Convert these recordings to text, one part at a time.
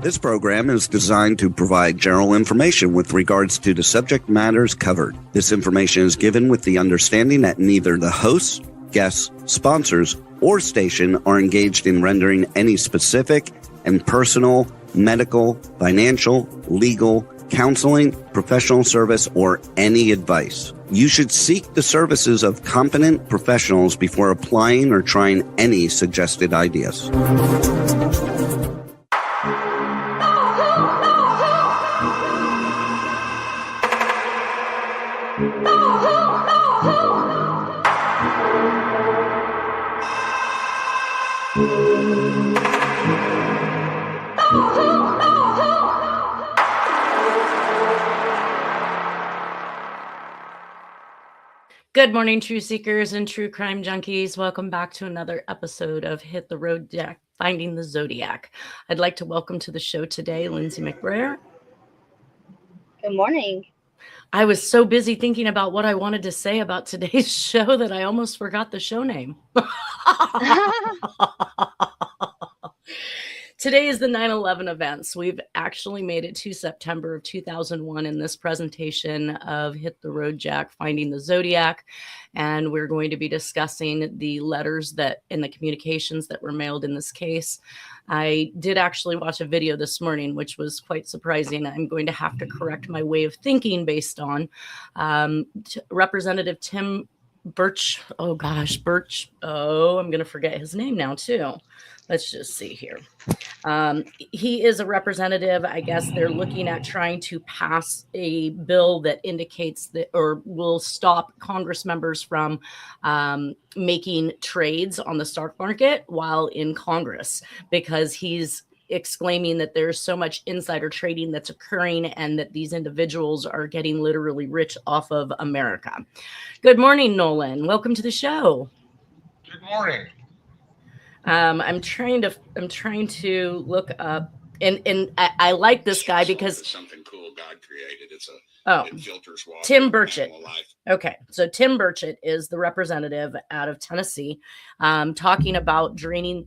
This program is designed to provide general information with regards to the subject matters covered. This information is given with the understanding that neither the hosts, guests, sponsors, or station are engaged in rendering any specific and personal, medical, financial, legal, counseling, professional service, or any advice. You should seek the services of competent professionals before applying or trying any suggested ideas. Good morning, true seekers and true crime junkies. Welcome back to another episode of Hit the Road Jack, Finding the Zodiac. I'd like to welcome to the show today, Lindsay McBrayer. Good morning. I was so busy thinking about what I wanted to say about today's show that I almost forgot the show name. Today is the 9/11 events. We've actually made it to September of 2001 in this presentation of Hit the Road Jack, Finding the Zodiac. And we're going to be discussing the letters that in the communications that were mailed in this case. I did actually watch a video this morning, which was quite surprising. I'm going to have to correct my way of thinking based on Representative Tim Birch. Oh, I'm going to forget his name now, too. Let's just see here. He is a representative. I guess they're looking at trying to pass a bill that indicates that or will stop Congress members from making trades on the stock market while in Congress, because he's exclaiming that there's so much insider trading that's occurring and that these individuals are getting literally rich off of America. Good morning, Nolan. Welcome to the show. Good morning. I'm trying to look up, and I like this guy because something cool God created. It filters water. Tim Burchett. Okay, so Tim Burchett is the representative out of Tennessee, talking about draining.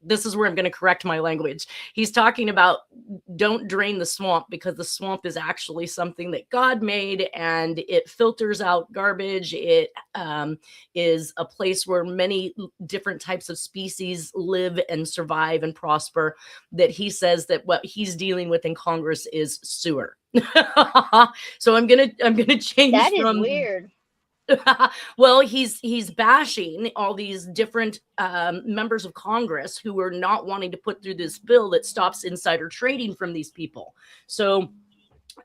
This is where I'm going to correct my language. He's talking about don't drain the swamp, because the swamp is actually something that God made and it filters out garbage. It is a place where many different types of species live and survive and prosper, that he says that what he's dealing with in Congress is sewer. So I'm going to change that is from weird. Well, he's bashing all these different members of Congress who are not wanting to put through this bill that stops insider trading from these people. So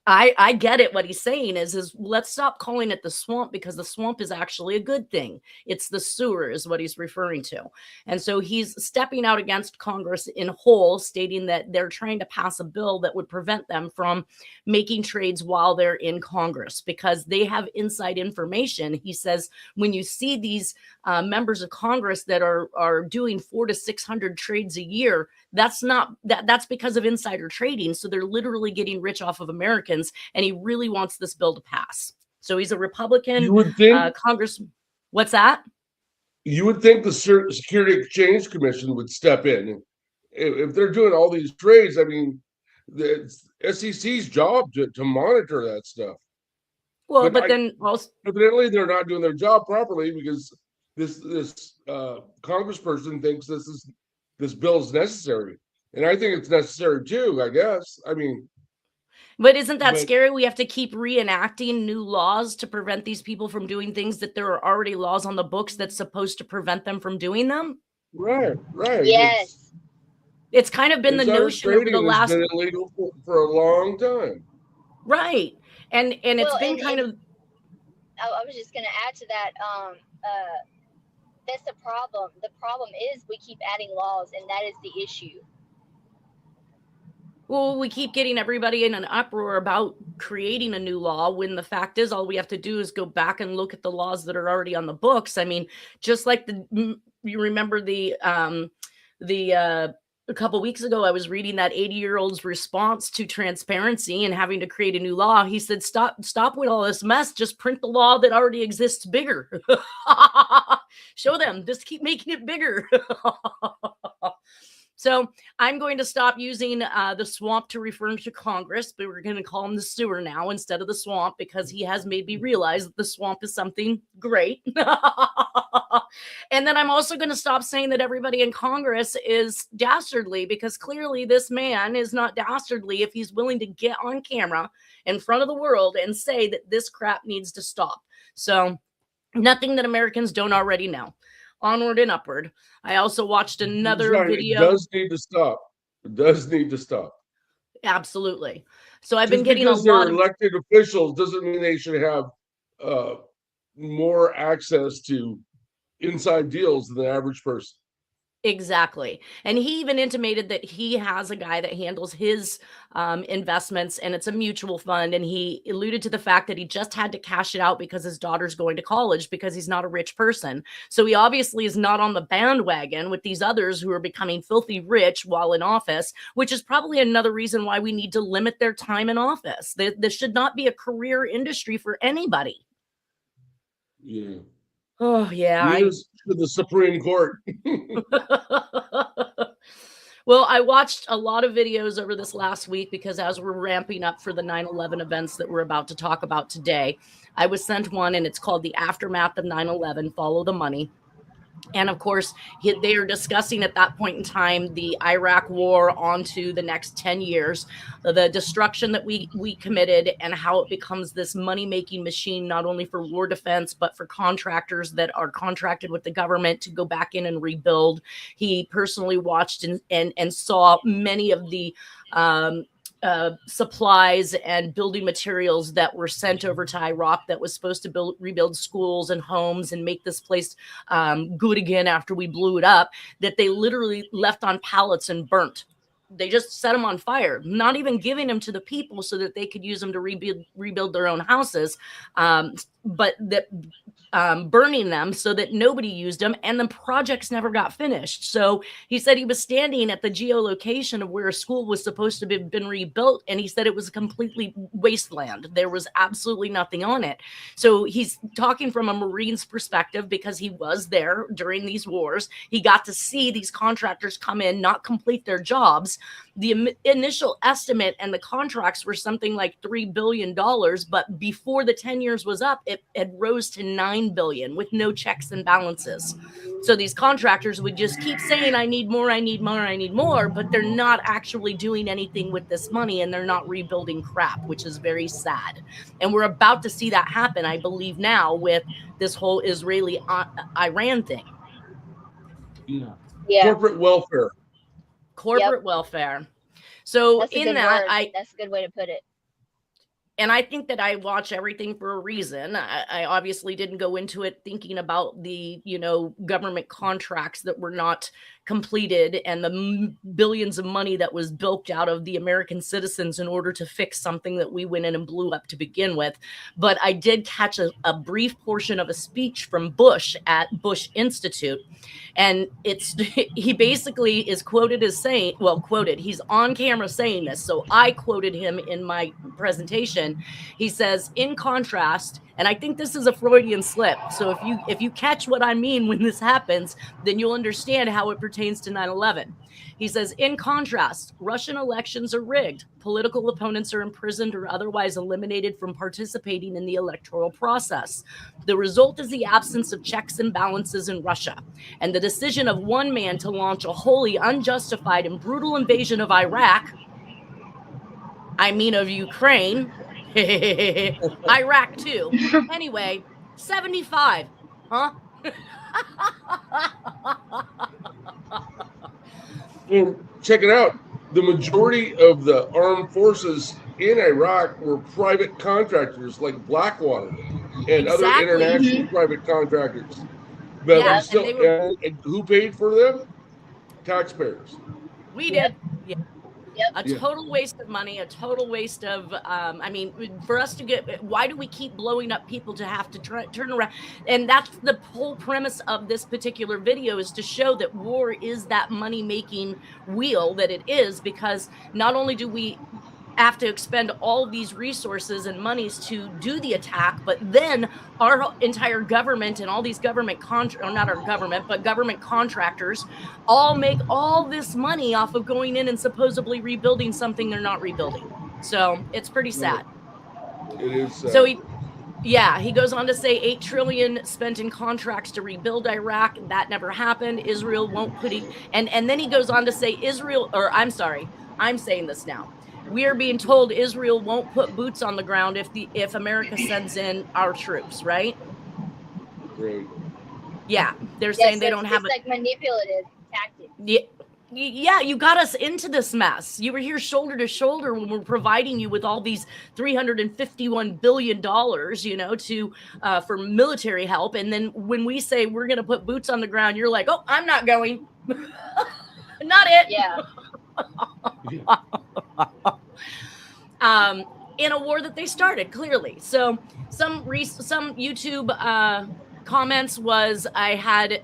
I get it. What he's saying is let's stop calling it the swamp, because the swamp is actually a good thing. It's the sewer is what he's referring to. And so he's stepping out against Congress in whole, stating that they're trying to pass a bill that would prevent them from making trades while they're in Congress, because they have inside information. He says, when you see these members of Congress that are doing 400 to 600 trades a year, that's because of insider trading. So they're literally getting rich off of Americans, and he really wants this bill to pass. So he's a Republican. You would think Congress. What's that? You would think the Security Exchange Commission would step in if they're doing all these trades. I mean, the SEC's job to monitor that stuff. Well, but then also, evidently they're not doing their job properly, because this congressperson thinks this bill is necessary, and I think it's necessary too, I guess. I mean, but isn't that scary? We have to keep reenacting new laws to prevent these people from doing things that there are already laws on the books that's supposed to prevent them from doing them. Right. Yes. It's kind of been the notion over the last. It's been illegal for a long time. Right, and it's been kind of. I was just going to add to that. That's the problem. The problem is we keep adding laws, and that is the issue. Well, we keep getting everybody in an uproar about creating a new law, when the fact is all we have to do is go back and look at the laws that are already on the books. I mean, just like you remember a couple weeks ago, I was reading that 80-year-old's response to transparency and having to create a new law. He said, stop with all this mess. Just print the law that already exists bigger. Show them. Just keep making it bigger. So I'm going to stop using the swamp to refer to Congress, but we're going to call him the sewer now instead of the swamp, because he has made me realize that the swamp is something great. And then I'm also going to stop saying that everybody in Congress is dastardly, because clearly this man is not dastardly if he's willing to get on camera in front of the world and say that this crap needs to stop. So nothing that Americans don't already know. Onward and upward. I also watched another video. It does need to stop. It does need to stop. Absolutely. So I've Just been getting a because lot they're of elected officials doesn't mean they should have more access to inside deals than the average person. Exactly. And he even intimated that he has a guy that handles his investments, and it's a mutual fund. And he alluded to the fact that he just had to cash it out because his daughter's going to college, because he's not a rich person. So he obviously is not on the bandwagon with these others who are becoming filthy rich while in office, which is probably another reason why we need to limit their time in office. This should not be a career industry for anybody. Yeah. Oh, yeah. News to the Supreme Court. Well, I watched a lot of videos over this last week, because as we're ramping up for the 9/11 events that we're about to talk about today, I was sent one, and it's called The Aftermath of 9/11, Follow the Money. And of course, they are discussing at that point in time the Iraq war onto the next 10 years, the destruction that we committed, and how it becomes this money-making machine, not only for war defense, but for contractors that are contracted with the government to go back in and rebuild. He personally watched and saw many of the supplies and building materials that were sent over to Iraq that was supposed to rebuild schools and homes and make this place good again after we blew it up, that they literally left on pallets and burnt. They just set them on fire, not even giving them to the people so that they could use them to rebuild their own houses, but that burning them so that nobody used them, and the projects never got finished. So he said he was standing at the geolocation of where a school was supposed to have been rebuilt, and he said it was a completely wasteland. There was absolutely nothing on it. So he's talking from a Marine's perspective, because he was there during these wars. He got to see these contractors come in, not complete their jobs. The initial estimate and the contracts were something like $3 billion, but before the 10 years was up, it rose to $9 billion with no checks and balances. So these contractors would just keep saying, I need more, I need more, I need more, but they're not actually doing anything with this money, and they're not rebuilding crap, which is very sad. And we're about to see that happen, I believe, now with this whole Israeli-Iran thing. Yeah. Yeah. Corporate welfare. Welfare. So That's in that, that's a good way to put it. And I think that I watch everything for a reason. I obviously didn't go into it thinking about the, government contracts that were not completed and the billions of money that was bilked out of the American citizens in order to fix something that we went in and blew up to begin with. But I did catch a brief portion of a speech from Bush at Bush Institute. And he basically is quoted as saying, he's on camera saying this. So I quoted him in my presentation. He says, in contrast, and I think this is a Freudian slip. So if you catch what I mean when this happens, then you'll understand how it pertains to 9/11. He says, in contrast, Russian elections are rigged. Political opponents are imprisoned or otherwise eliminated from participating in the electoral process. The result is the absence of checks and balances in Russia, and the decision of one man to launch a wholly unjustified and brutal invasion of Iraq, of Ukraine, Iraq too. Anyway, 75, huh? And check it out. The majority of the armed forces in Iraq were private contractors like Blackwater and other international private contractors. But and who paid for them? Taxpayers. We did. Yeah. Yep. A total waste of money, a total waste of, for us to why do we keep blowing up people to have to turn around? And that's the whole premise of this particular video, is to show that war is that money-making wheel that it is, because not only do we have to expend all these resources and monies to do the attack, but then our entire government and all these government or not our government, but government contractors all make all this money off of going in and supposedly rebuilding something they're not rebuilding. So it's pretty sad. It is. So he goes on to say 8 trillion spent in contracts to rebuild Iraq. That never happened. Israel won't put it. And then he goes on to say I'm saying this now. We are being told Israel won't put boots on the ground if America sends in our troops, right? Right. Yeah, they're saying they don't have like manipulative tactics. Yeah, you got us into this mess. You were here shoulder to shoulder when we're providing you with all these $351 billion, to for military help. And then when we say we're going to put boots on the ground, you're like, oh, I'm not going. Not it. Yeah. In a war that they started, clearly. So some YouTube comments was, I had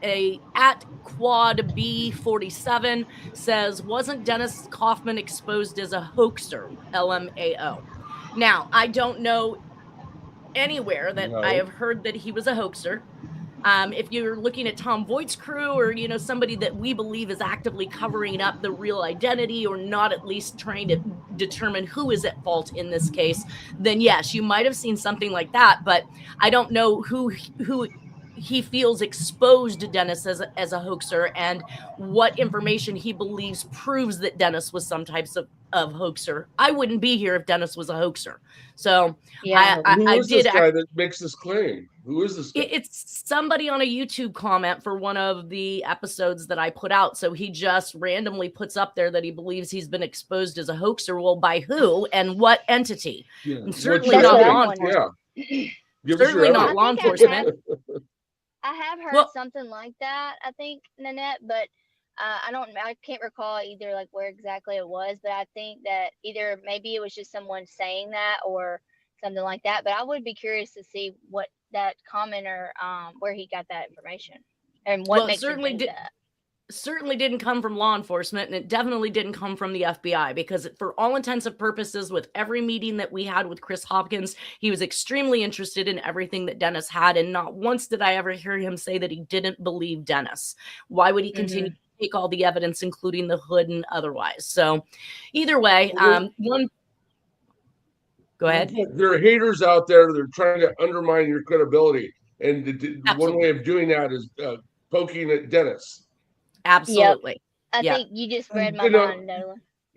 at Quad B47 says, wasn't Dennis Kaufman exposed as a hoaxer? LMAO. Now, I don't know anywhere that I have heard that he was a hoaxer. If you're looking at Tom Voigt's crew or, somebody that we believe is actively covering up the real identity or not at least trying to determine who is at fault in this case, then yes, you might have seen something like that. But I don't know who he feels exposed Dennis as a hoaxer and what information he believes proves that Dennis was some types of hoaxer. I wouldn't be here if Dennis was a hoaxer. So yeah, who is this guy that makes this claim? Who is this guy? It's somebody on a YouTube comment for one of the episodes that I put out. So he just randomly puts up there that he believes he's been exposed as a hoaxer. Well, by who and what entity? And certainly not law enforcement. Yeah. Certainly not law enforcement. I have heard something like that, I think, Nanette, but I can't recall either like where exactly it was, but I think that either maybe it was just someone saying that or something like that. But I would be curious to see what that commenter, where he got that information and what makes him think that. Certainly didn't come from law enforcement, and it definitely didn't come from the FBI, because for all intents and purposes, with every meeting that we had with Chris Hopkins, he was extremely interested in everything that Dennis had, and not once did I ever hear him say that he didn't believe Dennis. Why would he continue to take all the evidence, including the hood and otherwise? So either way, go ahead. There are haters out there that are trying to undermine your credibility, and one way of doing that is poking at Dennis. Absolutely. Yep. I think you just read my mind, Nola.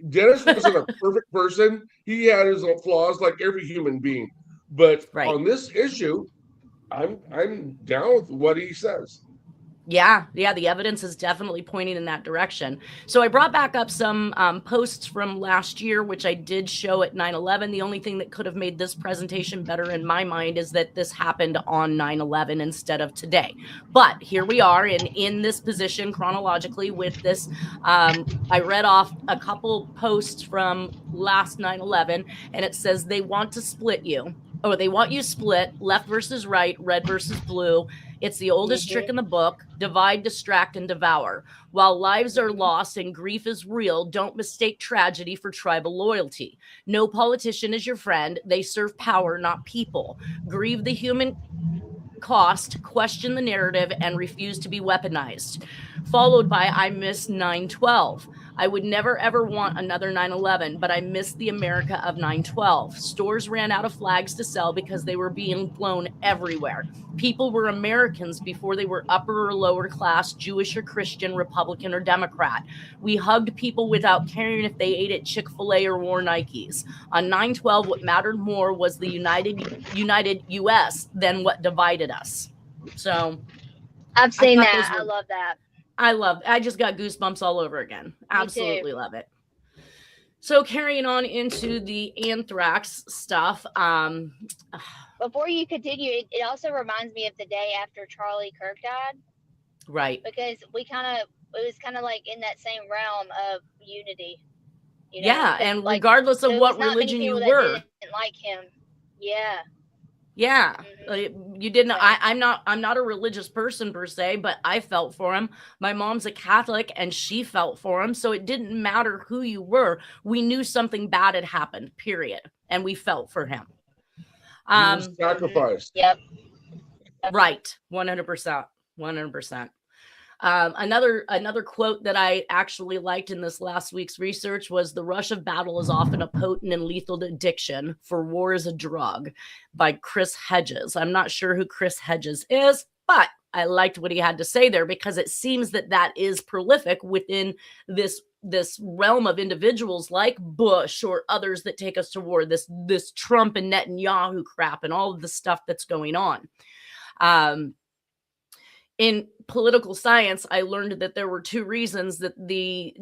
Dennis wasn't a perfect person. He had his own flaws like every human being. But on this issue, I'm down with what he says. Yeah, the evidence is definitely pointing in that direction. So I brought back up some posts from last year, which I did show at 9/11. The only thing that could have made this presentation better in my mind is that this happened on 9/11 instead of today. But here we are in this position chronologically with this. I read off a couple posts from last 9/11, and it says they want to split you. Oh, they want you split, left versus right, red versus blue. It's the oldest trick in the book. Divide, distract, and devour. While lives are lost and grief is real, don't mistake tragedy for tribal loyalty. No politician is your friend. They serve power, not people. Grieve the human cost, question the narrative, and refuse to be weaponized. Followed by, I miss 9/12. I would never ever want another 9/11, but I miss the America of 9/12. Stores ran out of flags to sell because they were being flown everywhere. People were Americans before they were upper or lower class, Jewish or Christian, Republican or Democrat. We hugged people without caring if they ate at Chick-fil-A or wore Nikes. On 9/12, what mattered more was the united U.S. than what divided us. So I've seen that. I love that. I just got goosebumps all over again. Absolutely love it. So carrying on into the Anthrax stuff. Before you continue, it also reminds me of the day after Charlie Kirk died. Right. Because it was kind of like in that same realm of unity. Yeah, and regardless of what religion you were. Didn't like him. Yeah. Yeah. You didn't. I'm not a religious person per se, but I felt for him. My mom's a Catholic and she felt for him. So it didn't matter who you were. We knew something bad had happened, period. And we felt for him. He was sacrificed. Yep. Right. 100%. 100%. Another quote that I actually liked in this last week's research was "The rush of battle is often a potent and lethal addiction, for war is a drug," by Chris Hedges. I'm not sure who Chris Hedges is, but I liked what he had to say there, because it seems that is prolific within this realm of individuals like Bush or others that take us to war, this Trump and Netanyahu crap and all of the stuff that's going on. In political science, I learned that there were two reasons that the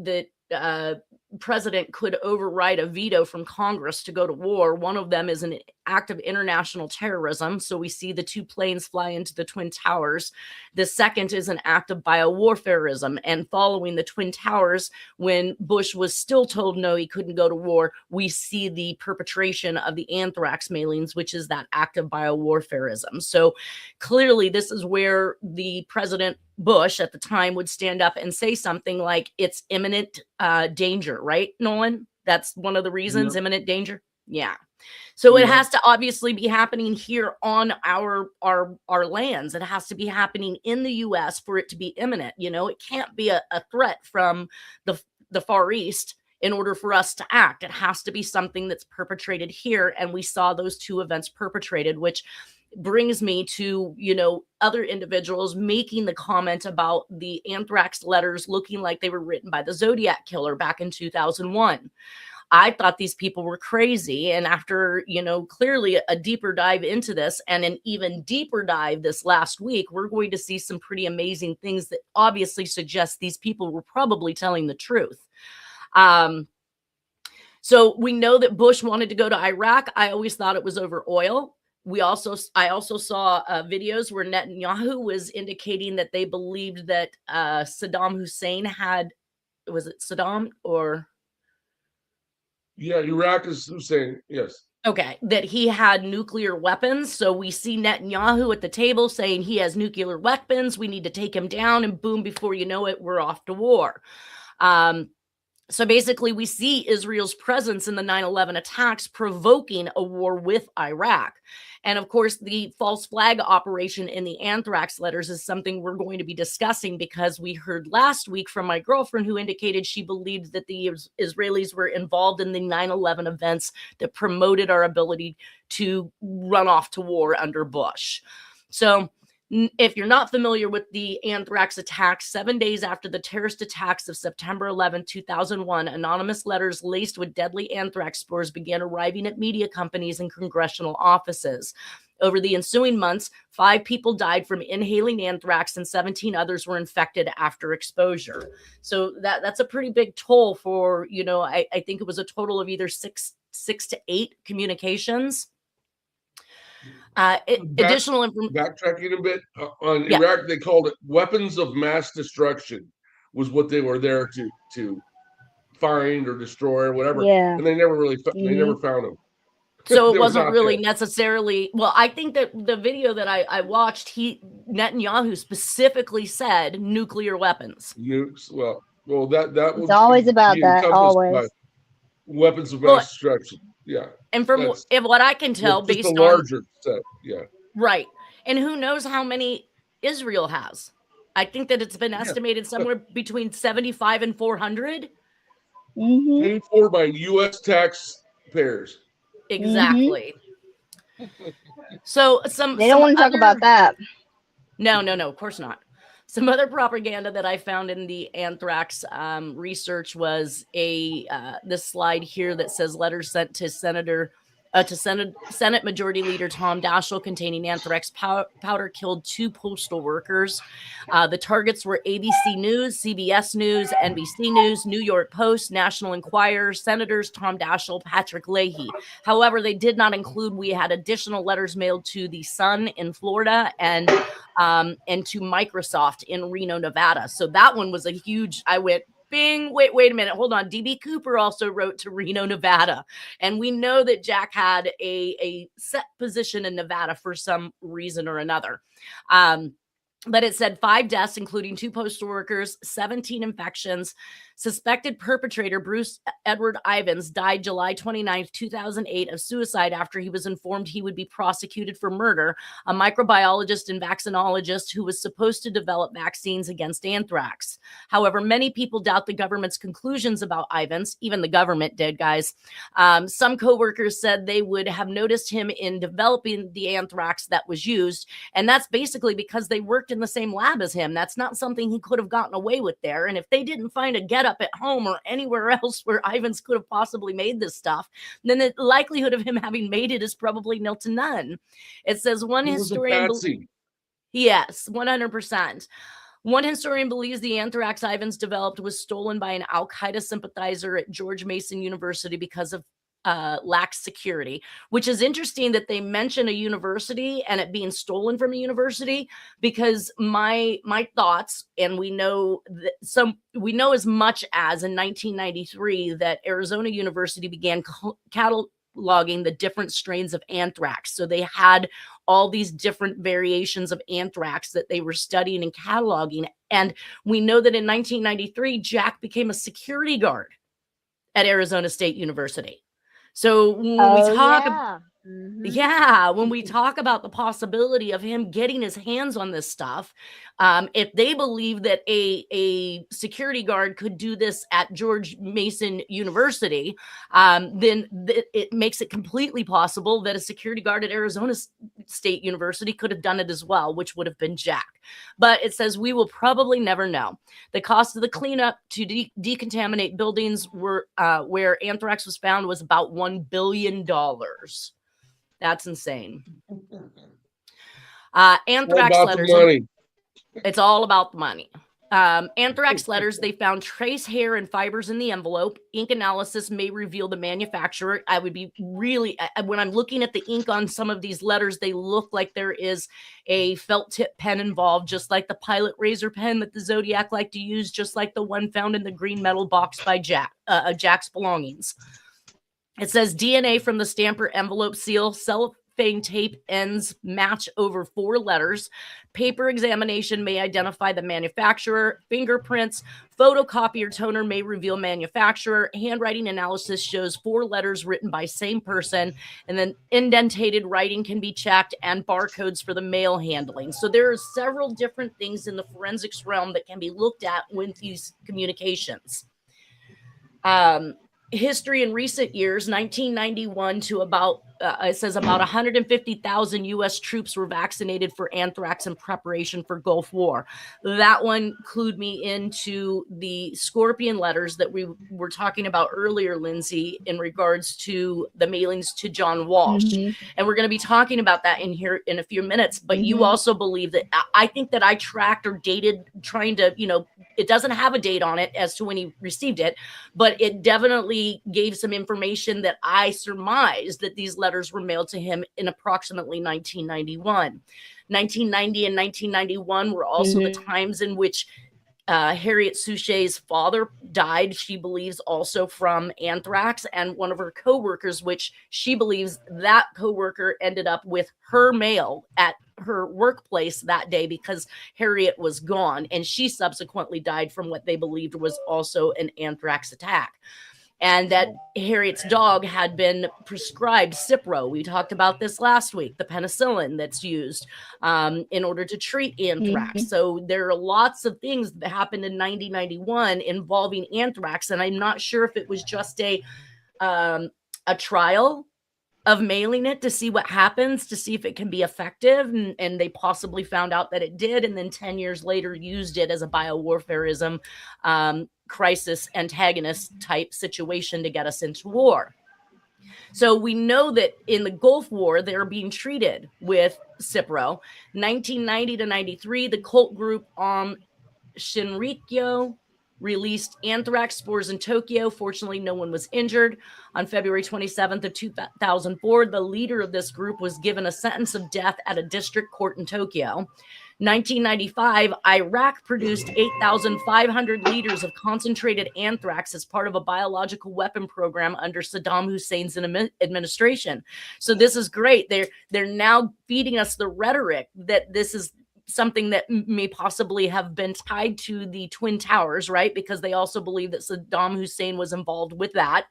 president could override a veto from Congress to go to war. One of them is an act of international terrorism. So we see the two planes fly into the Twin Towers. The second is an act of biowarfarism. And following the Twin Towers, when Bush was still told no, he couldn't go to war, we see the perpetration of the anthrax mailings, which is that act of biowarfarism. So clearly this is where the President Bush at the time would stand up and say something like, it's imminent danger, right, Nolan? That's one of the reasons, imminent danger. Yeah. So it has to obviously be happening here on our lands. It has to be happening in the U.S. for it to be imminent. You know, it can't be a threat from the Far East in order for us to act. It has to be something that's perpetrated here. And we saw those two events perpetrated, which brings me to, you know, other individuals making the comment about the anthrax letters looking like they were written by the Zodiac killer back in 2001. I thought these people were crazy. And after, you know, clearly a deeper dive into this and an even deeper dive this last week, we're going to see some pretty amazing things that obviously suggest these people were probably telling the truth. So we know that Bush wanted to go to Iraq. I always thought it was over oil. I also saw videos where Netanyahu was indicating that they believed that Saddam Hussein had, was it Saddam or? Yeah, Iraq is Hussein, yes. Okay, that he had nuclear weapons. So we see Netanyahu at the table saying he has nuclear weapons. We need to take him down, and boom, before you know it, we're off to war. So basically, we see Israel's presence in the 9/11 attacks provoking a war with Iraq. And of course, the false flag operation in the anthrax letters is something we're going to be discussing, because we heard last week from my girlfriend who indicated she believed that the Israelis were involved in the 9/11 events that promoted our ability to run off to war under Bush. So if you're not familiar with the anthrax attacks, 7 days after the terrorist attacks of September 11, 2001, anonymous letters laced with deadly anthrax spores began arriving at media companies and congressional offices. Over the ensuing months, 5 people died from inhaling anthrax and 17 others were infected after exposure. So that's a pretty big toll for, you know, I think it was a total of either six to 8 communications. Additional information. Backtracking a bit on Iraq, they called it weapons of mass destruction, was what they were there to find or destroy or whatever. Yeah. And they never really they never found them. So it wasn't really necessarily. Well, I think that the video that I watched, Netanyahu specifically said nuclear weapons. Nukes. Well, that was always about that. Always weapons of mass destruction. Yeah. And from what I can tell, based on larger set, right. And who knows how many Israel has? I think that it's been estimated somewhere between 75 and 400. Paid for by U.S. taxpayers. Exactly. So they don't want to talk about that. No, of course not. Some other propaganda that I found in the anthrax research was this slide here that says letters sent to Senate Majority Leader Tom Daschle containing anthrax powder killed 2 postal workers. The targets were ABC News, CBS News, NBC News, New York Post, National Enquirer, Senators Tom Daschle, Patrick Leahy. However, they did not include, we had additional letters mailed to the Sun in Florida and to Microsoft in Reno, Nevada. So that one was a huge, I went, bing. Wait a minute. Hold on. D.B. Cooper also wrote to Reno, Nevada. And we know that Jack had a set position in Nevada for some reason or another. But it said 5 deaths, including 2 postal workers, 17 infections. Suspected perpetrator Bruce Edward Ivins died July 29th, 2008 of suicide after he was informed he would be prosecuted for murder, a microbiologist and vaccinologist who was supposed to develop vaccines against anthrax. However, many people doubt the government's conclusions about Ivins. Even the government did, guys. Some coworkers said they would have noticed him in developing the anthrax that was used, and that's basically because they worked in the same lab as him. That's not something he could have gotten away with there. And if they didn't find a getup at home or anywhere else where Ivins could have possibly made this stuff, then the likelihood of him having made it is probably nil to none. It says one historian. Yes, 100%. One historian believes the anthrax Ivins developed was stolen by an Al-Qaeda sympathizer at George Mason University because of lax security, which is interesting that they mention a university and it being stolen from a university, because my thoughts, and we know as much as in 1993 that Arizona University began cataloging the different strains of anthrax. So they had all these different variations of anthrax that they were studying and cataloging. And we know that in 1993, Jack became a security guard at Arizona State University. So when we talk, when we talk about the possibility of him getting his hands on this stuff, if they believe that a security guard could do this at George Mason University, then it makes it completely possible that a security guard at Arizona State University could have done it as well, which would have been Jack. But it says we will probably never know. The cost of the cleanup to decontaminate buildings where anthrax was found was about $1 billion. That's insane. Anthrax letters. It's all about the money. Anthrax letters, they found trace hair and fibers in the envelope. Ink analysis may reveal the manufacturer. I would be really, when I'm looking at the ink on some of these letters, they look like there is a felt tip pen involved, just like the Pilot Razor pen that the Zodiac like to use, just like the one found in the green metal box by Jack's belongings. It says DNA from the stamper envelope seal, cellophane tape ends match over 4 letters. Paper examination may identify the manufacturer. Fingerprints, photocopier toner may reveal manufacturer. Handwriting analysis shows 4 letters written by same person. And then indentated writing can be checked, and barcodes for the mail handling. So there are several different things in the forensics realm that can be looked at with these communications. History in recent years, 1991 to about, it says about 150,000 U.S. troops were vaccinated for anthrax in preparation for Gulf War. That one clued me into the Scorpion letters that we were talking about earlier, Lindsay, in regards to the mailings to John Walsh. Mm-hmm. And we're going to be talking about that in here in a few minutes. But you also believe that, I think that I tracked or dated trying to, it doesn't have a date on it as to when he received it, but it definitely gave some information that I surmised that these letters were mailed to him in approximately 1991. 1990 and 1991 were also the times in which Harriet Suchet's father died, she believes, also from anthrax, and one of her coworkers, which she believes that coworker ended up with her mail at her workplace that day because Harriet was gone, and she subsequently died from what they believed was also an anthrax attack. And that Harriet's dog had been prescribed Cipro. We talked about this last week, the penicillin that's used in order to treat anthrax. So there are lots of things that happened in 1991 involving anthrax. And I'm not sure if it was just a trial of mailing it to see what happens, to see if it can be effective. And they possibly found out that it did. And then 10 years later used it as a biowarfarism crisis antagonist type situation to get us into war. So we know that in the Gulf War, they're being treated with Cipro. 1990 to 93, the cult group Shinrikyo released anthrax spores in Tokyo. Fortunately, no one was injured. On February 27th of 2004, the leader of this group was given a sentence of death at a district court in Tokyo. 1995, Iraq produced 8,500 liters of concentrated anthrax as part of a biological weapon program under Saddam Hussein's administration. So this is great. They're now feeding us the rhetoric that this is something that may possibly have been tied to the Twin Towers, right? Because they also believe that Saddam Hussein was involved with that.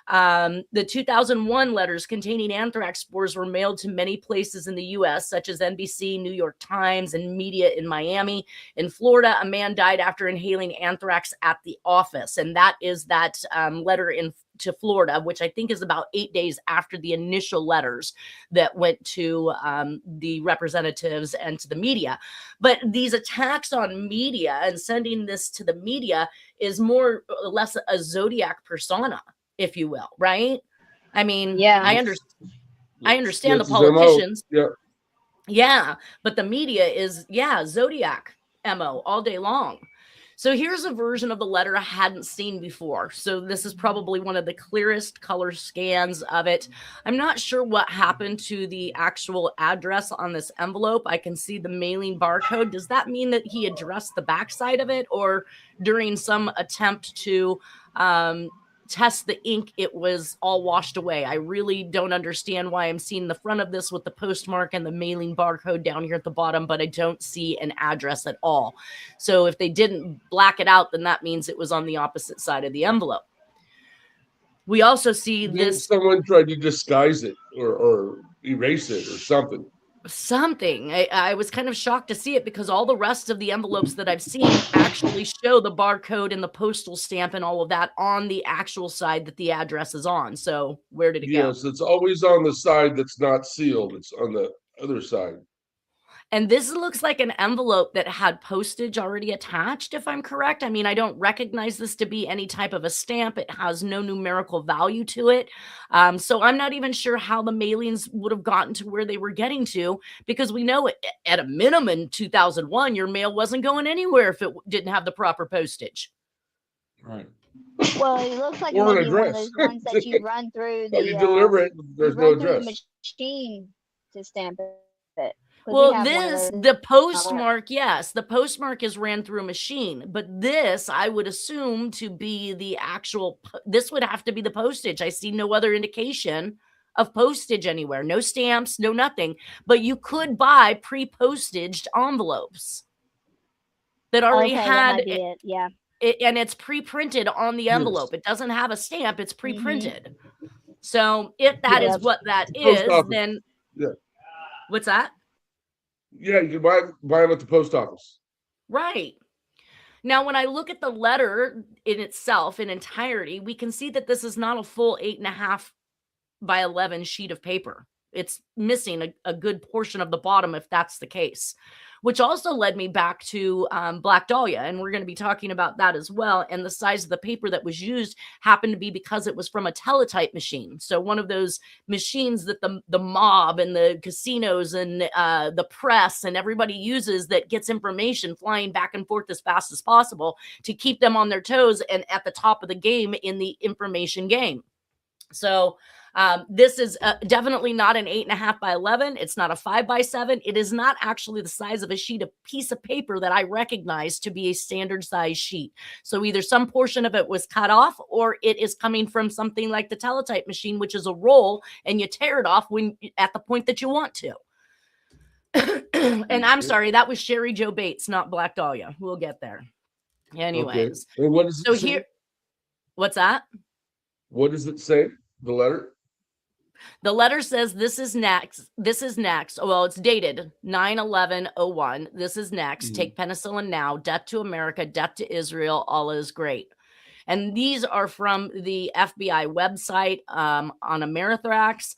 The 2001 letters containing anthrax spores were mailed to many places in the U.S., such as NBC, New York Times, and media in Miami. In Florida, a man died after inhaling anthrax at the office. And that is that letter to Florida, which I think is about 8 days after the initial letters that went to the representatives and to the media. But these attacks on media and sending this to the media is more or less a Zodiac persona, if you will, right? I mean, yeah, I understand the politicians. Yeah, but the media is, Zodiac MO all day long. So here's a version of the letter I hadn't seen before. So this is probably one of the clearest color scans of it. I'm not sure what happened to the actual address on this envelope. I can see the mailing barcode. Does that mean that he addressed the backside of it, or during some attempt to test the ink, it was all washed away? I really don't understand why I'm seeing the front of this with the postmark and the mailing barcode down here at the bottom, but I don't see an address at all. So if they didn't black it out, then that means it was on the opposite side of the envelope. We also see this. Someone tried to disguise it or erase it or something. I was kind of shocked to see it, because all the rest of the envelopes that I've seen actually show the barcode and the postal stamp and all of that on the actual side that the address is on. So where did it go? Yes, it's always on the side that's not sealed. It's on the other side. And this looks like an envelope that had postage already attached, if I'm correct. I mean, I don't recognize this to be any type of a stamp. It has no numerical value to it. So I'm not even sure how the mailings would have gotten to where they were getting to, because we know at a minimum in 2001, your mail wasn't going anywhere if it didn't have the proper postage. Right. Well, it looks like maybe one of those ones that you run through the you deliver it, there's no address. The machine to stamp it. Well, the postmark, yes, the postmark is ran through a machine, but this I would assume to be the actual, this would have to be the postage. I see no other indication of postage anywhere, no stamps, no nothing, but you could buy pre-postaged envelopes that already had it. Yeah. And it's pre-printed on the envelope. Yes. It doesn't have a stamp, it's pre-printed. Mm-hmm. So if that is what that is, then what's that? Yeah, you can buy them at the post office. Right. Now, when I look at the letter in itself, in entirety, we can see that this is not a full 8.5 by 11 sheet of paper. It's missing a good portion of the bottom, if that's the case, which also led me back to Black Dahlia. And we're going to be talking about that as well. And the size of the paper that was used happened to be because it was from a teletype machine. So one of those machines that the mob and the casinos and the press and everybody uses, that gets information flying back and forth as fast as possible to keep them on their toes and at the top of the game in the information game. So this is definitely not an 8.5 by 11. It's not a 5 by 7. It is not actually the size of a piece of paper that I recognize to be a standard size sheet. So either some portion of it was cut off, or it is coming from something like the teletype machine, which is a roll, and you tear it off at the point that you want to. And I'm sorry, that was Sherry Joe Bates, not Black Dahlia. We'll get there. Anyways, okay. And what does it say? Here, what's that? What does it say? The letter? The letter says, this is next. This is next. Well, it's dated 9/11/01. This is next. Take penicillin now. Death to America. Death to Israel. All is great. And these are from the FBI website on Anthrax.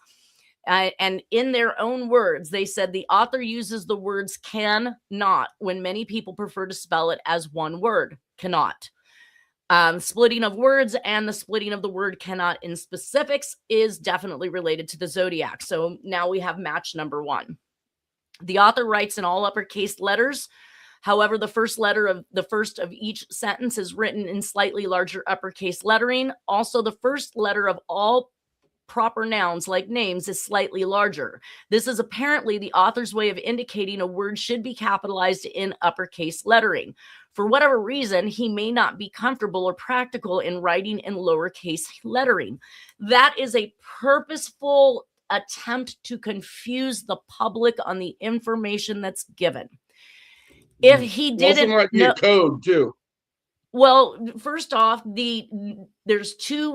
And in their own words, they said the author uses the words can not when many people prefer to spell it as one word, cannot. Splitting of words and the splitting of the word cannot in specifics is definitely related to the Zodiac. So now we have match number 1. The author writes in all uppercase letters. However, the first of each sentence is written in slightly larger uppercase lettering. Also, the first letter of all proper nouns like names is slightly larger. This is apparently the author's way of indicating a word should be capitalized in uppercase lettering. For whatever reason, he may not be comfortable or practical in writing in lowercase lettering. That is a purposeful attempt to confuse the public on the information that's given. If he didn't might be a code too. Well, first off, there's two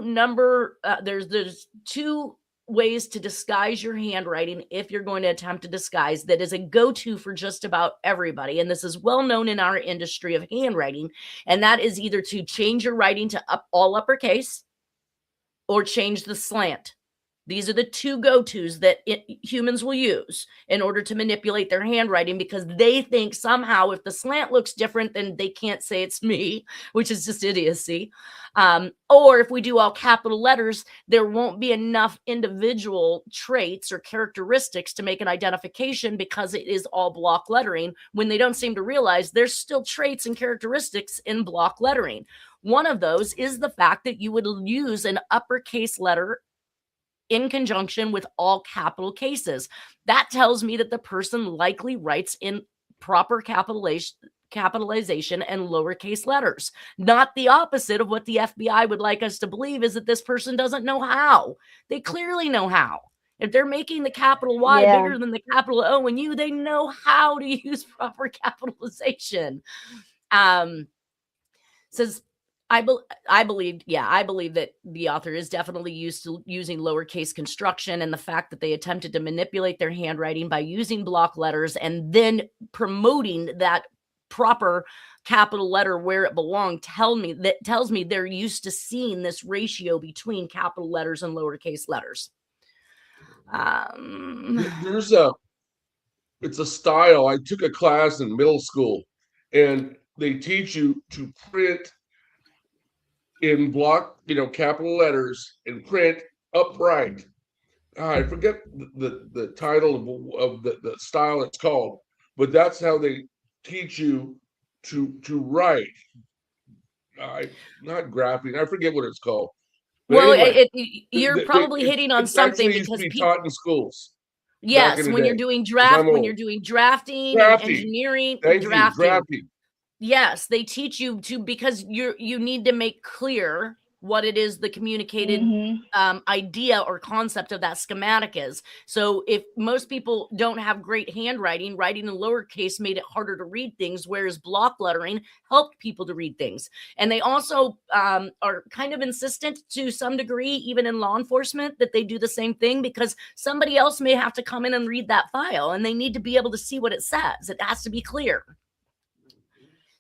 ways to disguise your handwriting if you're going to attempt to disguise. That is a go-to for just about everybody, and this is well known in our industry of handwriting, and that is either to change your writing to all uppercase or change the slant. These are the two go-tos that humans will use in order to manipulate their handwriting, because they think somehow if the slant looks different, then they can't say it's me, which is just idiocy. Or if we do all capital letters, there won't be enough individual traits or characteristics to make an identification because it is all block lettering, when they don't seem to realize there's still traits and characteristics in block lettering. One of those is the fact that you would use an uppercase letter in conjunction with all capital cases. That tells me that the person likely writes in proper capitalization and lowercase letters. Not the opposite of what the FBI would like us to believe, is that this person doesn't know how. They clearly know how. If they're making the capital Y bigger than the capital O in you, they know how to use proper capitalization. Says, I believe that the author is definitely used to using lowercase construction, and the fact that they attempted to manipulate their handwriting by using block letters and then promoting that proper capital letter where it belonged tells me they're used to seeing this ratio between capital letters and lowercase letters. It's a style. I took a class in middle school, and they teach you to print in block, capital letters, and print upright. I forget the title of the style it's called, but that's how they teach you to write. Not graphing. I forget what it's called. But well, anyway, you're probably hitting on something because people taught in schools. Yes, when you're doing drafting, and engineering, drafting. Yes, they teach you to, because you need to make clear what it is the communicated idea or concept of that schematic is. So if most people don't have great handwriting, writing in lowercase made it harder to read things, whereas block lettering helped people to read things. And they also are kind of insistent to some degree, even in law enforcement, that they do the same thing, because somebody else may have to come in and read that file, and they need to be able to see what it says. It has to be clear.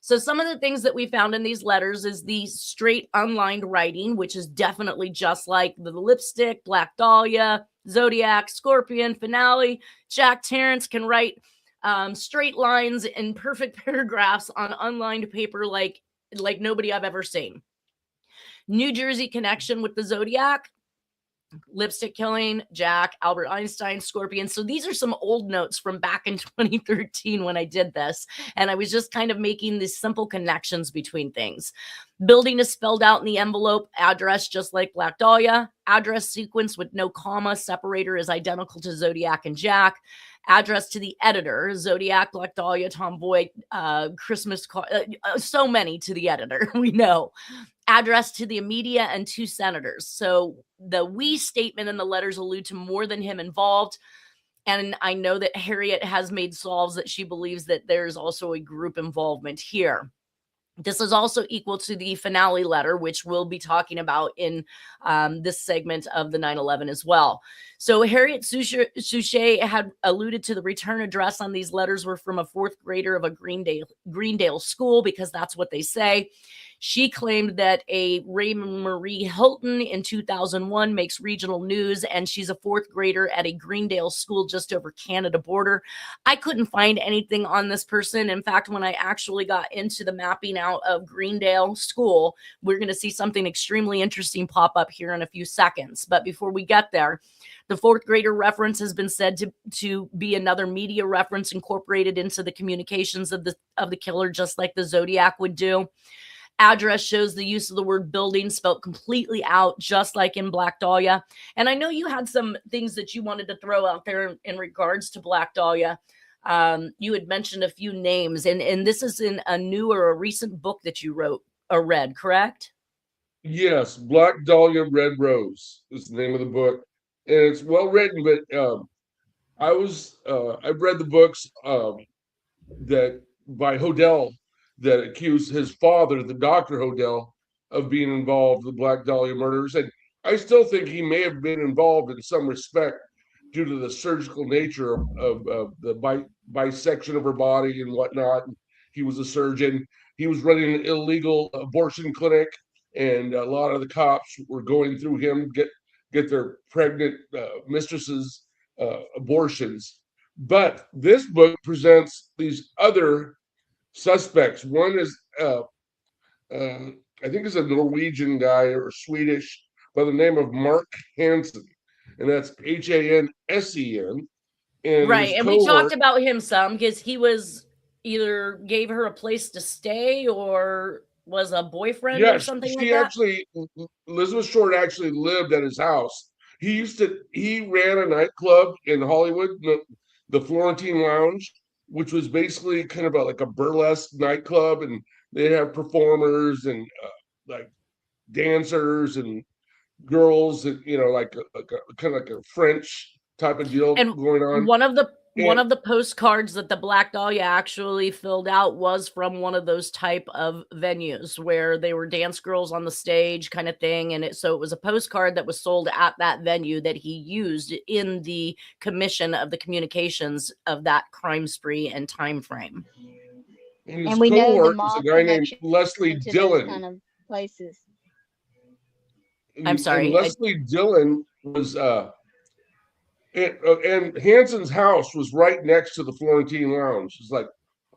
So some of the things that we found in these letters is the straight unlined writing, which is definitely just like the lipstick, Black Dahlia, Zodiac, Scorpion, Finale. Jack Terrence can write straight lines in perfect paragraphs on unlined paper like nobody I've ever seen. New Jersey connection with the Zodiac. Lipstick killing, Jack, Albert Einstein, Scorpion. So these are some old notes from back in 2013 when I did this. And I was just kind of making these simple connections between things. Building is spelled out in the envelope. Address, just like Black Dahlia. Address sequence with no comma. Separator is identical to Zodiac and Jack. Address to the editor. Zodiac, Black Dahlia, Tomboy, Christmas card. So many to the editor. We know. Address to the media and 2 senators. So the we statement in the letters allude to more than him involved. And I know that Harriet has made solves that she believes that there's also a group involvement here. This is also equal to the finale letter, which we'll be talking about in this segment of the 9/11 as well. So Harriet Suchet had alluded to the return address on these letters were from a 4th grader of a Greendale school, because that's what they say. She claimed that a Raymond Marie Hilton in 2001 makes regional news, and she's a 4th grader at a Greendale school just over Canada border. I couldn't find anything on this person. In fact, when I actually got into the mapping out of Greendale school, we're going to see something extremely interesting pop up here in a few seconds. But before we get there, the 4th grader reference has been said to be another media reference incorporated into the communications of the killer, just like the Zodiac would do. address shows the use of the word building spelled completely out, just like in Black Dahlia. And I know you had some things that you wanted to throw out there in regards to Black Dahlia. You had mentioned a few names, and this is in a new or a recent book that you wrote or read, correct? Yes, Black Dahlia, Red Rose is the name of the book, and it's well written. But I've read the books that by Hodel that accused his father, the Dr. Hodel, of being involved with the Black Dahlia murders. And I still think he may have been involved in some respect due to the surgical nature of the bisection of her body and whatnot. He was a surgeon. He was running an illegal abortion clinic, and a lot of the cops were going through him get their pregnant mistresses abortions. But this book presents these other suspects. One is, I think, is a Norwegian guy or Swedish by the name of Mark Hansen, and that's Hansen. And right, and we talked about him some because he was either gave her a place to stay or was a boyfriend or something like that. Elizabeth Short actually lived at his house. He ran a nightclub in Hollywood, the Florentine Lounge, which was basically kind of like a burlesque nightclub, and they have performers and like dancers and girls, and like kind of like a French type of deal going on. One of the postcards that the Black Dahlia actually filled out was from one of those type of venues where they were dance girls on the stage kind of thing. And so it was a postcard that was sold at that venue that he used in the commission of the communications of that crime spree and time frame. And we know the mob, a guy named Leslie Dillon. Kind of places. I'm sorry. And Leslie Dillon was and Hansen's house was right next to the Florentine Lounge. It's like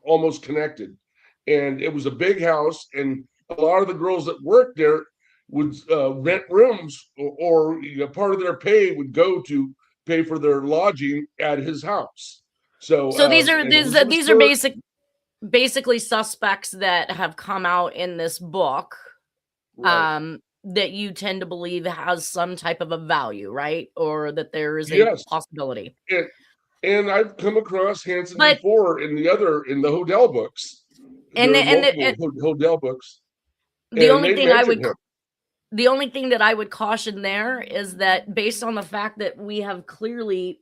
almost connected. And it was a big house, and a lot of the girls that worked there would rent rooms, or part of their pay would go to pay for their lodging at his house. So these are basically suspects that have come out in this book. Right. That you tend to believe has some type of a value, right? Or that there is a possibility. And I've come across Hansen before in the Hodel books. And Hodel books. The only thing that I would caution there is that based on the fact that we have clearly,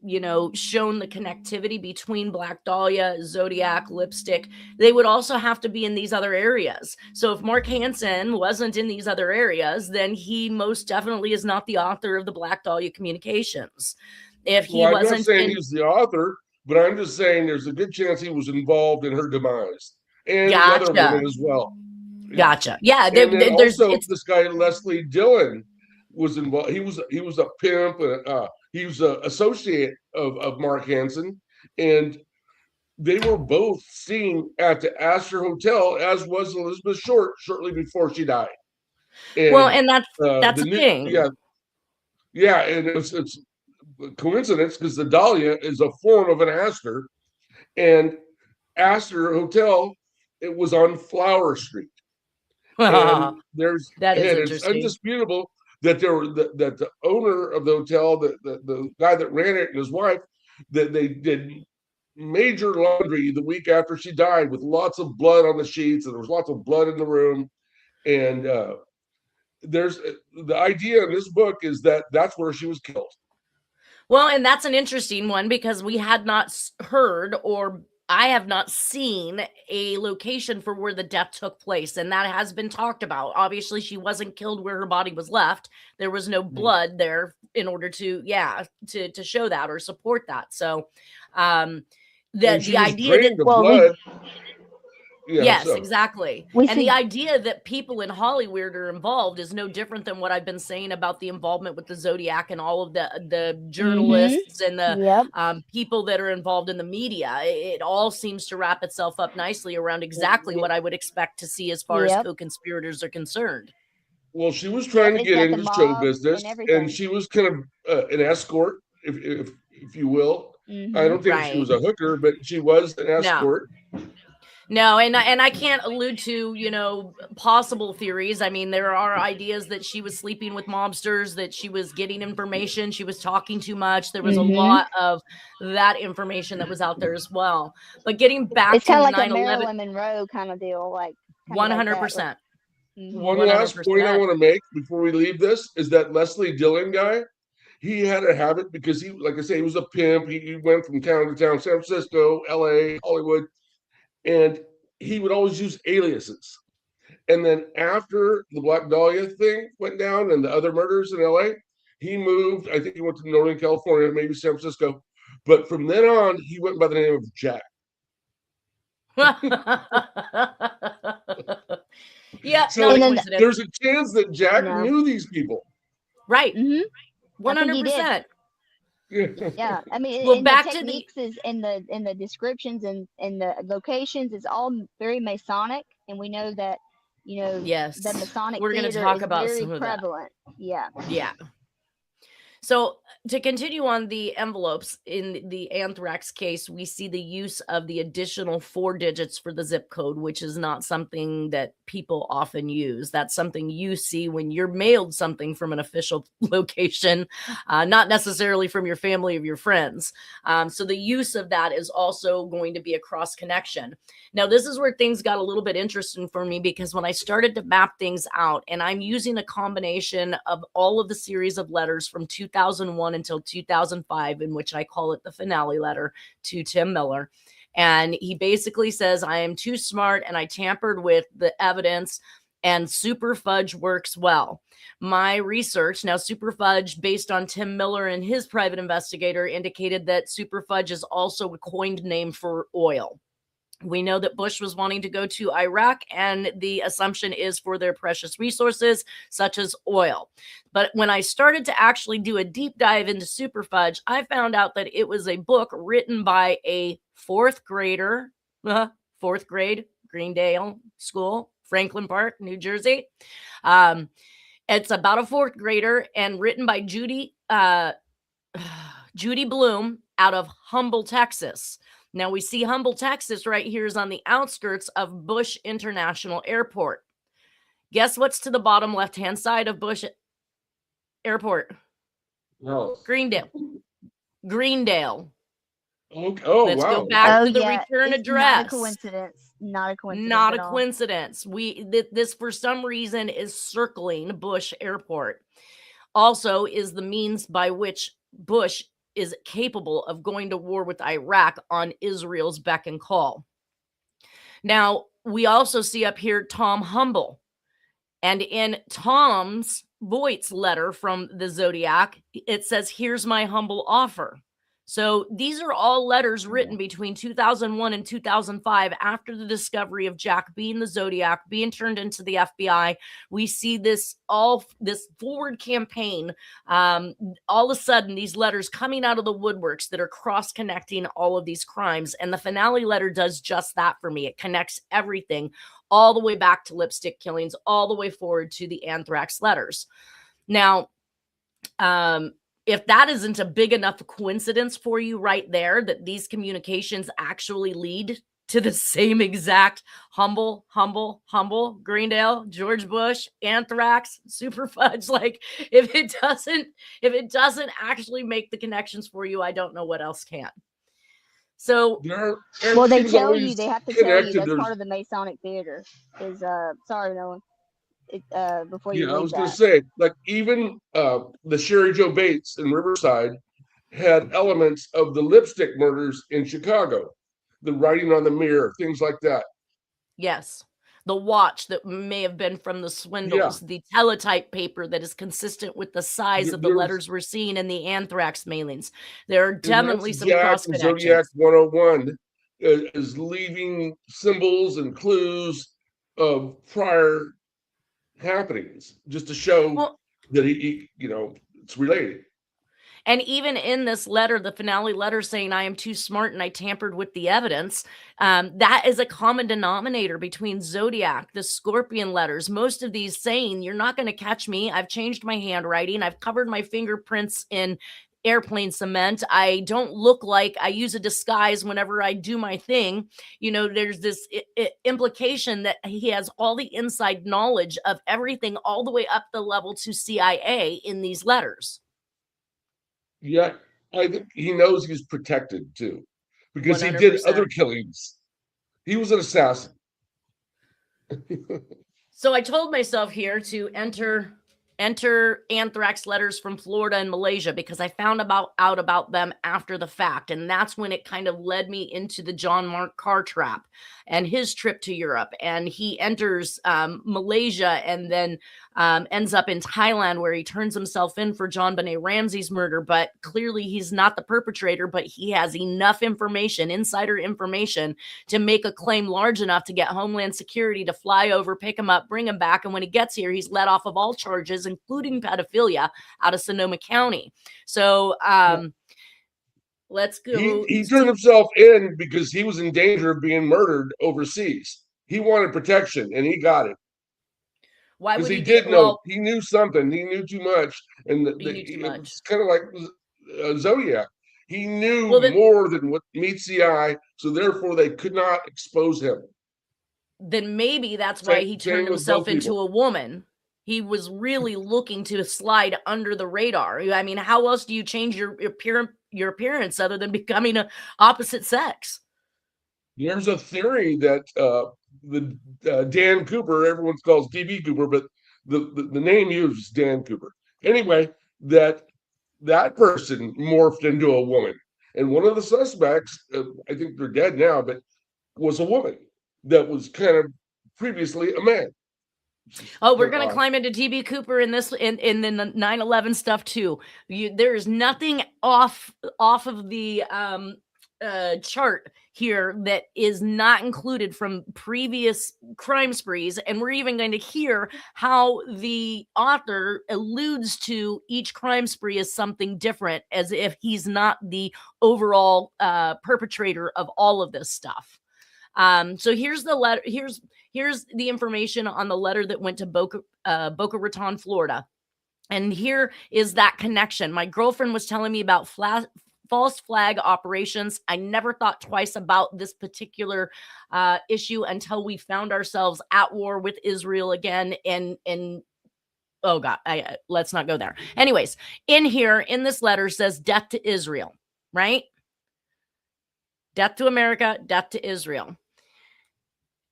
shown the connectivity between Black Dahlia, Zodiac, Lipstick, they would also have to be in these other areas. So if Mark Hansen wasn't in these other areas, then he most definitely is not the author of the Black Dahlia communications. If he wasn't, I'm not saying he's the author, but I'm just saying there's a good chance he was involved in her demise and the other women as well. Gotcha. Yeah. This guy Leslie Dillon was involved. He was a pimp. He was an associate of Mark Hansen, and they were both seen at the Astor Hotel, as was Elizabeth Short shortly before she died. And that's the thing. Yeah, and it's a coincidence because the Dahlia is a form of an Astor, and Astor Hotel, it was on Flower Street. And it's undisputable that that the owner of the hotel, the guy that ran it and his wife, that they did major laundry the week after she died with lots of blood on the sheets, and there was lots of blood in the room. And there's the idea in this book is that that's where she was killed. Well, and that's an interesting one because we had not heard, or I have not seen a location for where the death took place, and that has been talked about. Obviously, she wasn't killed where her body was left. There was no blood there in order to show that or support that. So, the idea that exactly. The idea that people in Hollywood are involved is no different than what I've been saying about the involvement with the Zodiac and all of the journalists and the people that are involved in the media. It all seems to wrap itself up nicely around exactly what I would expect to see as far as co-conspirators are concerned. Well, she was trying to get into show business, and she was kind of an escort, if you will. I don't think she was a hooker, but she was an escort. No, and I can't allude to, possible theories. I mean, there are ideas that she was sleeping with mobsters, that she was getting information, she was talking too much. There was a lot of that information that was out there as well. But getting back It's to kind of like 9/11, a Marilyn Monroe kind of deal, like 100%. One last point I want to make before we leave this is that Leslie Dillon guy, he had a habit because he, like I say, he was a pimp. He went from town to town, San Francisco, LA, Hollywood, and he would always use aliases. And then after the Black Dahlia thing went down and the other murders in LA, he moved. I think he went to Northern California, maybe San Francisco. But from then on, he went by the name of Jack. Yeah, so there's a chance that Jack knew these people. Right. 100%. Yeah, I mean, well, back the techniques is in the descriptions and the locations is all very Masonic, and we know that yes, the Masonic we're going to talk about very some of prevalent. That. Yeah. So to continue on the envelopes, in the Anthrax case, we see the use of the additional 4 digits for the zip code, which is not something that people often use. That's something you see when you're mailed something from an official location, not necessarily from your family or your friends. So the use of that is also going to be a cross connection. Now, this is where things got a little bit interesting for me, because when I started to map things out, and I'm using a combination of all of the series of letters from 2001 until 2005, in which I call it the finale letter to Tim Miller. And he basically says, I am too smart and I tampered with the evidence, and super fudge works well. My research, now super fudge based on Tim Miller and his private investigator, indicated that super fudge is also a coined name for oil. We know that Bush was wanting to go to Iraq, and the assumption is for their precious resources, such as oil. But when I started to actually do a deep dive into super fudge, I found out that it was a book written by a 4th grader, 4th grade, Greendale School, Franklin Park, New Jersey. It's about a 4th grader and written by Judy Bloom out of Humble, Texas. Now, we see Humble, Texas right here is on the outskirts of Bush International Airport. Guess what's to the bottom left-hand side of Bush Airport? No. Greendale. Okay. Oh, Let's wow. go back to the return address. Not a coincidence. Not a coincidence. This, for some reason, is circling Bush Airport. Also is the means by which Bush is capable of going to war with Iraq on Israel's beck and call. Now, we also see up here Tom Humble. And in Tom's Voight's letter from the Zodiac, it says, here's my humble offer. So these are all letters written between 2001 and 2005 after the discovery of Jack being the Zodiac, being turned into the FBI. We see this forward campaign. All of a sudden, these letters coming out of the woodworks that are cross-connecting all of these crimes. And the finale letter does just that for me. It connects everything all the way back to lipstick killings, all the way forward to the Anthrax letters. Now, if that isn't a big enough coincidence for you right there, that these communications actually lead to the same exact humble, Greendale, George Bush, Anthrax, super fudge. Like, if it doesn't actually make the connections for you, I don't know what else can. So, well, they tell you, they have to tell you that's part of the Masonic theater. Is sorry, Nolan. Before you I was going to say, like, even the Sherry Joe Bates in Riverside had elements of the lipstick murders in Chicago, the writing on the mirror, things like that. Yes. The watch that may have been from the swindles, the teletype paper that is consistent with the size of the letters we're seeing in the Anthrax mailings. There are definitely some cross connections. Zodiac 101 is leaving symbols and clues of prior happenings just to show that he it's related. And even in this letter, the finale letter saying I am too smart and I tampered with the evidence, that is a common denominator between Zodiac, the Scorpion letters, most of these saying you're not going to catch me. I've changed my handwriting. I've covered my fingerprints in airplane cement. I don't look like I use a disguise whenever I do my thing. There's this implication that he has all the inside knowledge of everything all the way up the level to CIA in these letters. Yeah, I think he knows he's protected too, because 100%. he did other killings. He was an assassin. So I told myself here to enter anthrax letters from Florida and Malaysia, because I found out about them after the fact. And that's when it kind of led me into the John Mark Carr trap and his trip to Europe. And he enters Malaysia and then ends up in Thailand, where he turns himself in for John Benet Ramsey's murder. But clearly he's not the perpetrator, but he has enough information, insider information, to make a claim large enough to get Homeland Security to fly over, pick him up, bring him back. And when he gets here, he's let off of all charges, including pedophilia, out of Sonoma County. So let's go. He turned himself in because he was in danger of being murdered overseas. He wanted protection, and he got it. Why would he did know? He knew something. He knew too much, and it's kind of like Zodiac. He knew more than what meets the eye, so therefore they could not expose him. Then maybe that's why he turned himself into a woman. He was really looking to slide under the radar. I mean, how else do you change your appearance other than becoming an opposite sex? There's a theory that Dan Cooper, everyone calls DB Cooper, but the name used is Dan Cooper. Anyway, that person morphed into a woman, and one of the suspects, I think they're dead now, but was a woman that was kind of previously a man. Oh, we're going to climb into DB Cooper in this in the 9/11 stuff too. There is nothing off of the chart here that is not included from previous crime sprees, and we're even going to hear how the author alludes to each crime spree as something different, as if he's not the overall perpetrator of all of this stuff. So here's the letter. Here's the information on the letter that went to Boca Raton, Florida. And here is that connection. My girlfriend was telling me about false flag operations. I never thought twice about this particular issue until we found ourselves at war with Israel again. And oh God, let's not go there. Anyways, in this letter says death to Israel, right? Death to America, death to Israel.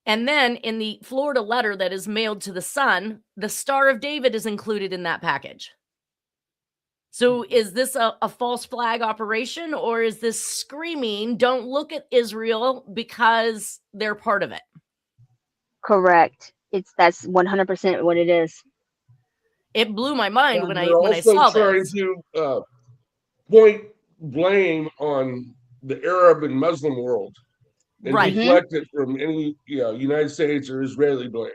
And then in the Florida letter that is mailed to the Sun, the Star of David is included in that package. So is this a false flag operation, or is this screaming, don't look at Israel because they're part of it? Correct. That's 100% what it is. It blew my mind when I also saw trying to point blame on the Arab and Muslim world. And deflect it from any United States or Israeli blame.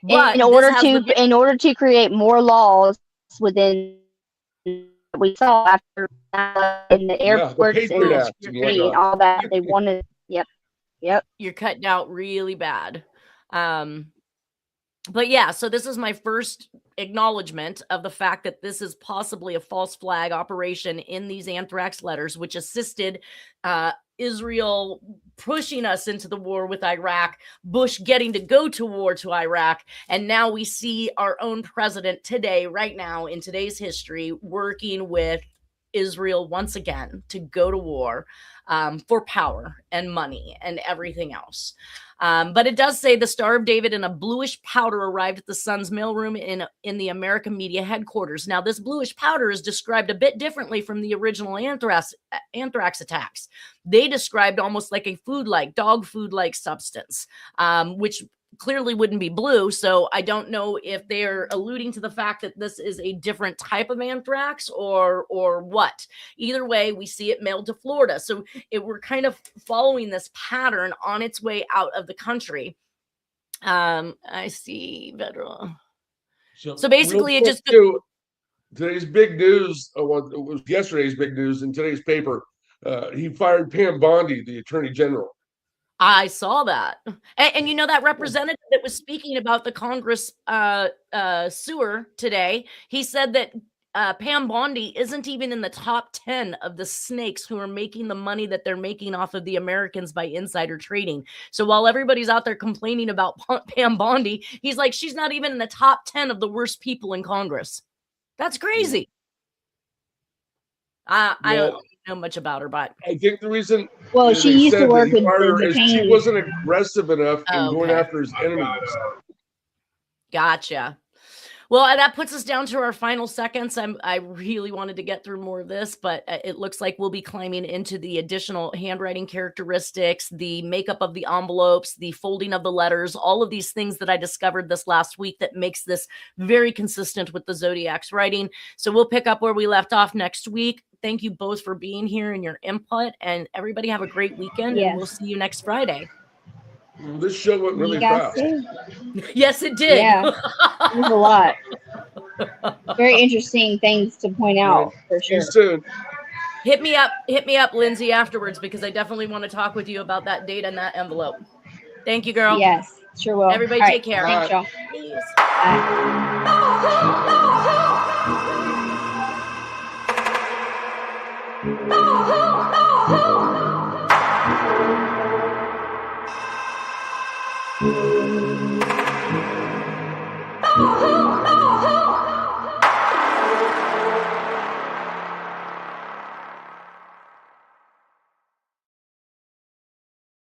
But in order to create more laws within, we saw after in the airports and all that, they wanted. Yep. You're cutting out really bad. But yeah, so this is my first acknowledgement of the fact that this is possibly a false flag operation in these anthrax letters, which assisted Israel pushing us into the war with Iraq, Bush getting to go to war to Iraq, and now we see our own president today, right now, in today's history, working with Israel once again to go to war for power and money and everything else. But it does say the Star of David in a bluish powder arrived at the Sun's mailroom in the American media headquarters. Now, this bluish powder is described a bit differently from the original anthrax attacks. They described almost like a dog food-like substance, which clearly wouldn't be blue. So I don't know if they're alluding to the fact that this is a different type of anthrax or what. Either way, we see it mailed to Florida. So we're kind of following this pattern on its way out of the country. I see federal. So basically, it just today's big news. It was yesterday's big news in today's paper. He fired Pam Bondi, the Attorney General. I saw that. And that representative that was speaking about the Congress sewer today, he said that Pam Bondi isn't even in the top 10 of the snakes who are making the money that they're making off of the Americans by insider trading. So while everybody's out there complaining about Pam Bondi, he's like, she's not even in the top 10 of the worst people in Congress. That's crazy. I don't know much about her, but I think the reason she used to work with her is she wasn't aggressive enough in going after his enemies. Gotcha. Well, that puts us down to our final seconds. I really wanted to get through more of this, but it looks like we'll be climbing into the additional handwriting characteristics, the makeup of the envelopes, the folding of the letters, all of these things that I discovered this last week that makes this very consistent with the Zodiac's writing. So we'll pick up where we left off next week. Thank you both for being here and your input, and everybody have a great weekend, and we'll see you next Friday. This show went really fast. Yes, it did. Yeah, it was a lot. Very interesting things to point out, for sure. See you soon. Hit me up, Lindsay, afterwards, because I definitely want to talk with you about that date and that envelope. Thank you, girl. Yes, sure will. Everybody take care. Thanks, y'all. Peace. Bye.